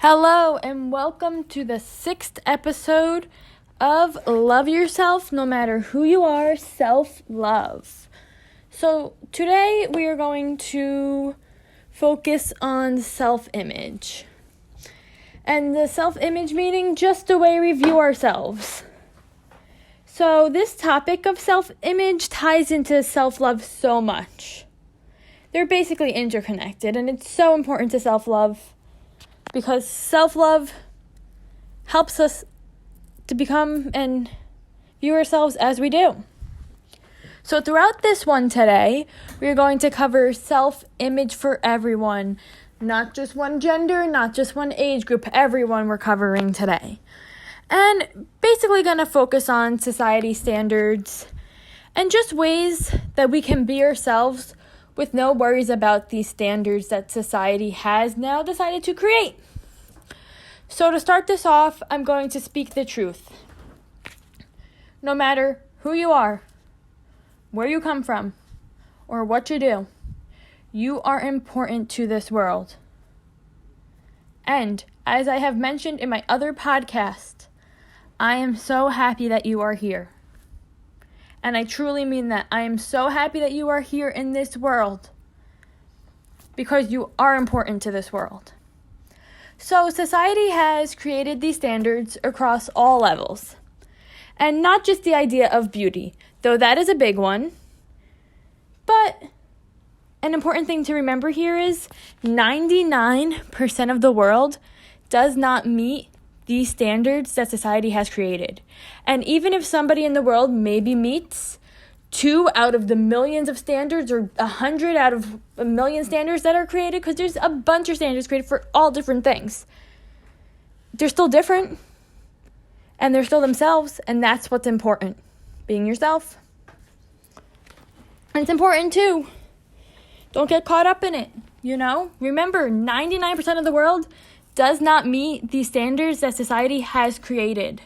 Hello, and welcome to the 6th episode of Love Yourself, no matter who you are, self-love. So today we are going to focus on self-image. And the self-image meaning just the way we view ourselves. So this topic of self-image ties into self-love so much. They're basically interconnected, and it's so important to self-love. Because self-love helps us to become and view ourselves as we do. So throughout this one today, we are going to cover self-image for everyone. Not just one gender, not just one age group, everyone we're covering today. And basically going to focus on society standards and just ways that we can be ourselves with no worries about these standards that society has now decided to create. So to start this off, I'm going to speak the truth. No matter who you are, where you come from, or what you do, you are important to this world. And as I have mentioned in my other podcast, I am so happy that you are here. And I truly mean that. I am so happy that you are here in this world because you are important to this world. So society has created these standards across all levels. And not just the idea of beauty, though that is a big one. But an important thing to remember here is 99% of the world does not meet these standards that society has created. And even if somebody in the world maybe meets 2 out of the millions of standards or 100 out of a million standards that are created, because there's a bunch of standards created for all different things, they're still different and they're still themselves, and that's what's important, being yourself. And it's important too, don't get caught up in it, remember 99% of the world does not meet the standards that society has created.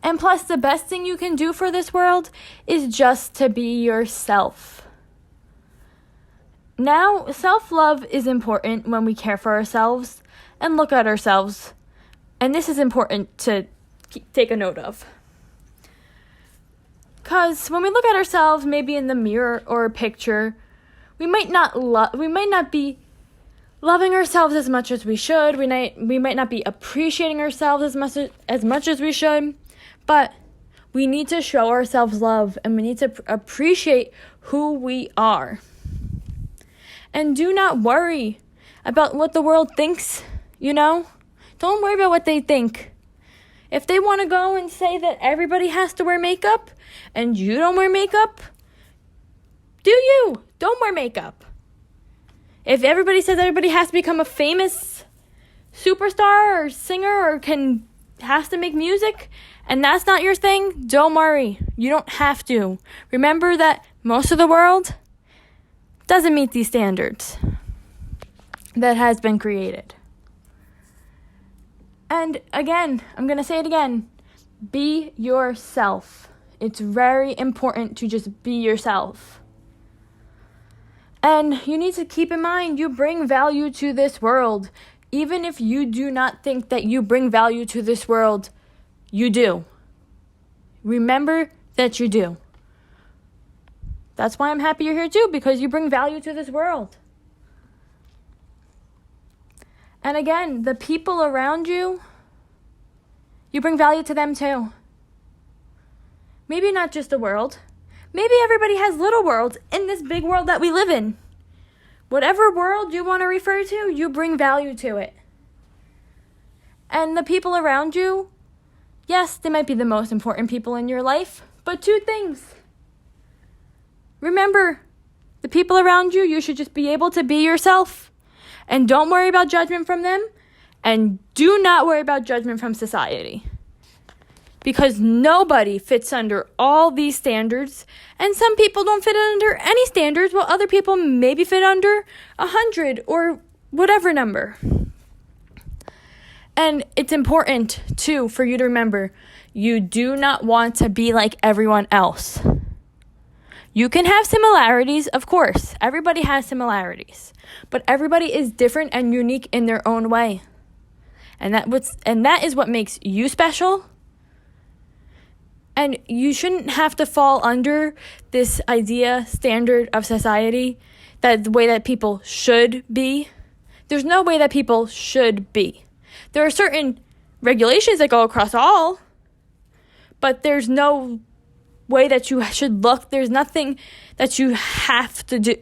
And plus, the best thing you can do for this world is just to be yourself. Now, self-love is important when we care for ourselves and look at ourselves. And this is important to take a note of. Because when we look at ourselves, maybe in the mirror or a picture, we might not be loving ourselves as much as we should. We might not be appreciating ourselves as much as we should. But we need to show ourselves love, and we need to appreciate who we are. And do not worry about what the world thinks, Don't worry about what they think. If they want to go and say that everybody has to wear makeup and you don't wear makeup, do you? Don't wear makeup. If everybody says everybody has to become a famous superstar or singer or has to make music, and that's not your thing, don't worry. You don't have to. Remember that most of the world doesn't meet these standards that has been created. And again, I'm going to say it again. Be yourself. It's very important to just be yourself. And you need to keep in mind, you bring value to this world. Even if you do not think that you bring value to this world, you do. Remember that you do. That's why I'm happy you're here too, because you bring value to this world. And again, the people around you, you bring value to them too. Maybe not just the world. Maybe everybody has little worlds in this big world that we live in. Whatever world you want to refer to, you bring value to it. And the people around you, yes, they might be the most important people in your life, but 2 things. Remember, the people around you, you should just be able to be yourself. And don't worry about judgment from them. And do not worry about judgment from society. Because nobody fits under all these standards. And some people don't fit under any standards, while other people maybe fit under 100 or whatever number. And it's important, too, for you to remember, you do not want to be like everyone else. You can have similarities, of course. Everybody has similarities. But everybody is different and unique in their own way. And that is what makes you special. And you shouldn't have to fall under this standard of society, that the way that people should be. There's no way that people should be. There are certain regulations that go across all, but there's no way that you should look. There's nothing that you have to do.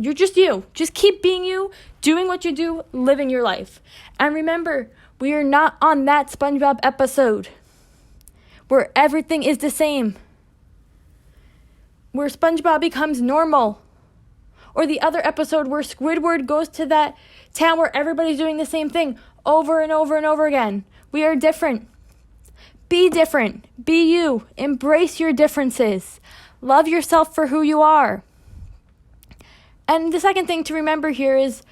You're just you. Just keep being you, doing what you do, living your life. And remember, we are not on that SpongeBob episode where everything is the same, where SpongeBob becomes normal, or the other episode where Squidward goes to that town where everybody's doing the same thing over and over and over again. We are different. Be different. Be you. Embrace your differences. Love yourself for who you are. And the second thing to remember here is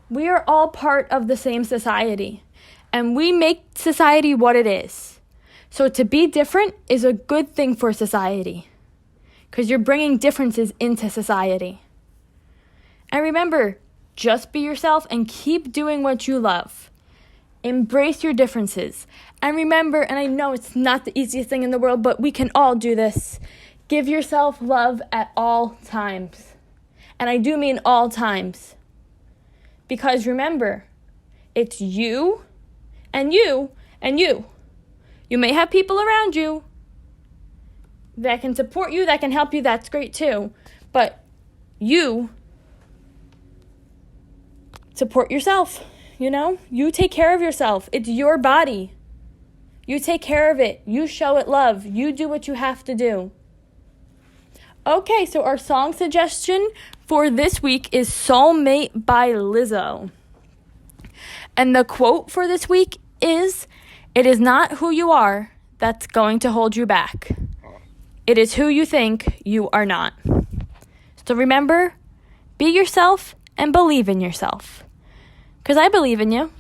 we are all part of the same society, and we make society what it is. So to be different is a good thing for society, because you're bringing differences into society. And remember, just be yourself and keep doing what you love. Embrace your differences. And remember, and I know it's not the easiest thing in the world, but we can all do this. Give yourself love at all times. And I do mean all times. Because remember, it's you and you and you. You may have people around you that can support you, that can help you. That's great too. But you support yourself, You take care of yourself. It's your body. You take care of it. You show it love. You do what you have to do. Okay, so our song suggestion for this week is Soulmate by Lizzo. And the quote for this week is, "It is not who you are that's going to hold you back. It is who you think you are not." So remember, be yourself and believe in yourself. Because I believe in you.